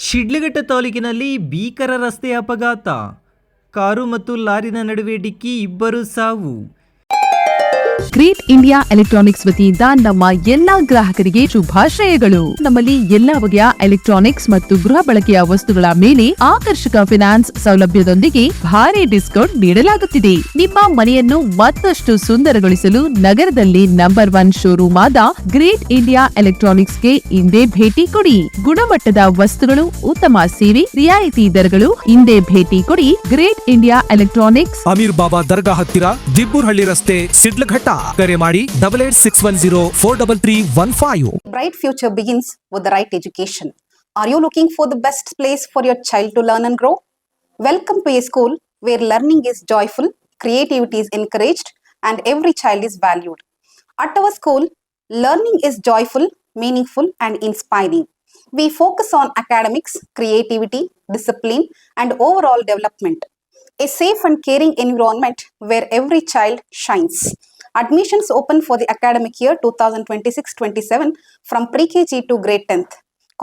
ಶಿಡ್ಲಘಟ್ಟ ತಾಲೂಕಿನಲ್ಲಿ ಭೀಕರ ರಸ್ತೆ ಅಪಘಾತ. ಕಾರು ಮತ್ತು ಲಾರಿನ ನಡುವೆ ಡಿಕ್ಕಿ, ಇಬ್ಬರು ಸಾವು. ಗ್ರೇಟ್ ಇಂಡಿಯಾ ಎಲೆಕ್ಟ್ರಾನಿಕ್ಸ್ ವತಿಯಿಂದ ನಮ್ಮ ಎಲ್ಲಾ ಗ್ರಾಹಕರಿಗೆ ಶುಭಾಶಯಗಳು. ನಮ್ಮಲ್ಲಿ ಎಲ್ಲಾ ಬಗೆಯ ಎಲೆಕ್ಟ್ರಾನಿಕ್ಸ್ ಮತ್ತು ಗೃಹ ಬಳಕೆಯ ವಸ್ತುಗಳ ಮೇಲೆ ಆಕರ್ಷಕ ಫಿನಾನ್ಸ್ ಸೌಲಭ್ಯದೊಂದಿಗೆ ಭಾರಿ ಡಿಸ್ಕೌಂಟ್ ನೀಡಲಾಗುತ್ತಿದೆ. ನಿಮ್ಮ ಮನೆಯನ್ನು ಮತ್ತಷ್ಟು ಸುಂದರಗೊಳಿಸಲು ನಗರದಲ್ಲಿ ನಂಬರ್ 1 ಶೋರೂಮ್ ಆದ ಗ್ರೇಟ್ ಇಂಡಿಯಾ ಎಲೆಕ್ಟ್ರಾನಿಕ್ಸ್ಗೆ ಇಂದೇ ಭೇಟಿ ಕೊಡಿ. ಗುಣಮಟ್ಟದ ವಸ್ತುಗಳು, ಉತ್ತಮ ಸೇವೆ, ರಿಯಾಯಿತಿ ದರಗಳು. ಇಂದೇ ಭೇಟಿ ಕೊಡಿ. ಗ್ರೇಟ್ ಇಂಡಿಯಾ ಎಲೆಕ್ಟ್ರಾನಿಕ್ಸ್, ಅಮೀರ್ ಬಾಬಾ ದರ್ಗಾ ಹತ್ತಿರ, ದಿಬ್ಬೂರ್ಹಳ್ಳಿ ರಸ್ತೆ, ಶಿಡ್ಲಘಟ್ಟ. ಕರೆ ಮಾಡಿ 8861043315. Bright future begins with the right education. Are you looking for the best place for your child to learn and grow? Welcome to a school where learning is joyful, creativity is encouraged, and every child is valued. At our school, learning is joyful, meaningful, and inspiring. We focus on academics, creativity, discipline, and overall development. A safe and caring environment where every child shines. Admissions open for the academic year 2026-27 from pre-KG to grade 10th.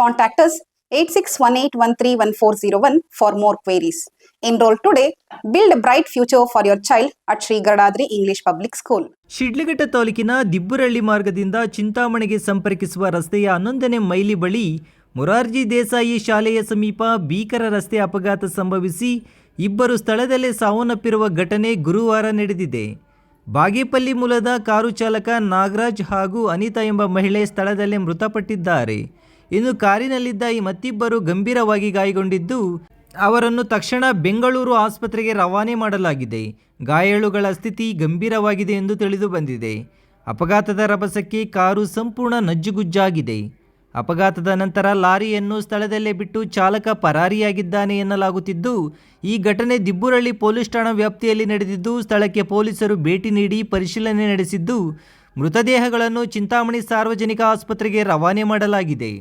Contact us 8618131401 for more queries. Enroll today. Build a bright future for your child at Sri Gadadri English Public School. Sidlaghatta ತಾಲೂಕಿನ ದಿಬ್ಬೂರಹಳ್ಳಿ ಮಾರ್ಗದಿಂದ ಚಿಂತಾಮಣಿಗೆ ಸಂಪರ್ಕಿಸುವ ರಸ್ತೆಯ 11ನೇ mile ಬಳಿ ಮೊರಾರ್ಜಿ ದೇಸಾಯಿ ಶಾಲೆಯ ಸಮೀಪ ಭೀಕರ ರಸ್ತೆ ಅಪಘಾತ ಸಂಭವಿಸಿ ಇಬ್ಬರು ಸ್ಥಳದಲ್ಲೇ ಸಾವನ್ನಪ್ಪಿರುವ ಘಟನೆ ಗುರುವಾರ ನಡೆದಿದೆ. ಬಾಗೇಪಲ್ಲಿ ಮೂಲದ ಕಾರು ಚಾಲಕ ನಾಗರಾಜ್ ಹಾಗೂ ಅನಿತಾ ಎಂಬ ಮಹಿಳೆ ಸ್ಥಳದಲ್ಲೇ ಮೃತಪಟ್ಟಿದ್ದಾರೆ. ಇನ್ನು ಕಾರಿನಲ್ಲಿದ್ದ ಈ ಮತ್ತಿಬ್ಬರು ಗಂಭೀರವಾಗಿ ಗಾಯಗೊಂಡಿದ್ದು ಅವರನ್ನು ತಕ್ಷಣ ಬೆಂಗಳೂರು ಆಸ್ಪತ್ರೆಗೆ ರವಾನೆ ಮಾಡಲಾಗಿದೆ. ಗಾಯಾಳುಗಳ ಸ್ಥಿತಿ ಗಂಭೀರವಾಗಿದೆ ಎಂದು ತಿಳಿದು ಬಂದಿದೆ. ಅಪಘಾತದ ರಭಸಕ್ಕೆ ಕಾರು ಸಂಪೂರ್ಣ ನಜ್ಜುಗುಜ್ಜಾಗಿದೆ. ಅಪಘಾತದ ನಂತರ ಲಾರಿಯನ್ನು ಸ್ಥಳದಲ್ಲೇ ಬಿಟ್ಟು ಚಾಲಕ ಪರಾರಿಯಾಗಿದ್ದಾನೆ ಎನ್ನಲಾಗುತ್ತಿದ್ದು, ಈ ಘಟನೆ ದಿಬ್ಬೂರಹಳ್ಳಿ ಪೊಲೀಸ್ ಠಾಣಾ ವ್ಯಾಪ್ತಿಯಲ್ಲಿ ನಡೆದಿದ್ದು, ಸ್ಥಳಕ್ಕೆ ಪೊಲೀಸರು ಭೇಟಿ ನೀಡಿ ಪರಿಶೀಲನೆ ನಡೆಸಿದ್ದು, ಮೃತದೇಹಗಳನ್ನು ಚಿಂತಾಮಣಿ ಸಾರ್ವಜನಿಕ ಆಸ್ಪತ್ರೆಗೆ ರವಾನೆ ಮಾಡಲಾಗಿದೆ.